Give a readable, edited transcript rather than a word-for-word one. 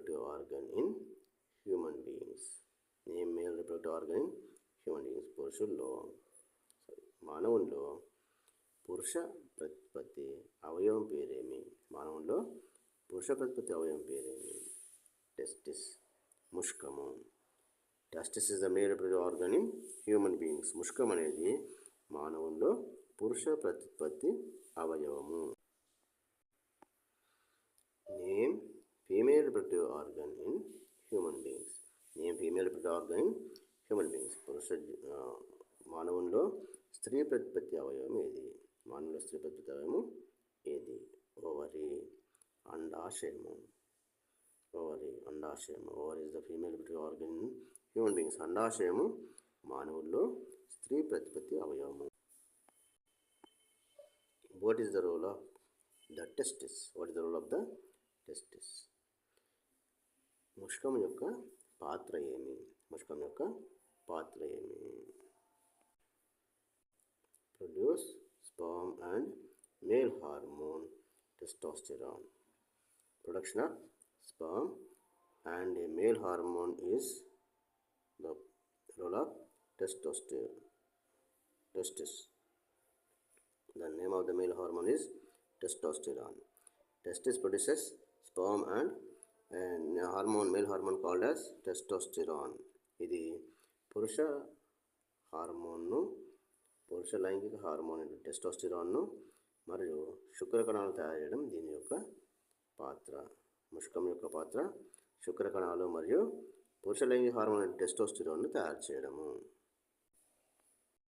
reproductive organ in human beings. Name male reproductive organ in human beings. మానవుల్లో పురుష ప్రతిపత్తి అవయవం పేరేమి? మానవుల్లో పురుష ప్రతిపత్తి అవయవం పేరేమి? టెస్టిస్, ముష్కము. Testis is the male reproductive organ in human beings. ముష్కం అనేది మానవుల్లో పురుష ప్రతిపత్తి అవయవము. Name female reproductive organ in human beings. Name female reproductive organ in human beings. మానవుల్లో స్త్రీ ప్రతిపత్తి అవయవం ఏది? మానవుల్లో స్త్రీ ప్రతిపత్తి అవయవం ఏది? ఓవరీ, అండాశయము. Ovary is the female reproductive organ in human beings. అండాశయము మానవుల్లో స్త్రీ ప్రతిపత్తి అవయవము. What is the role of the testis? What is the role of the testis? ముష్కం యొక్క పాత్ర ఏమి? ముష్కం యొక్క పాత్ర ఏమి? Produce sperm and male hormone testosterone. Production of sperm and a male hormone is the role of testis. The name of the male hormone is testosterone. Testis produces sperm and male hormone called as testosterone. ఇది పురుష హార్మోన్ను, పురుష లైంగిక hormone టెస్టోస్టిరాన్ను మరియు శుక్రకణాలు తయారు చేయడం దీని యొక్క పాత్ర. ముష్కం యొక్క పాత్ర శుక్రకణాలు మరియు పురుష లైంగిక హార్మోన్ టెస్టోస్టిరాన్ను తయారు చేయడము.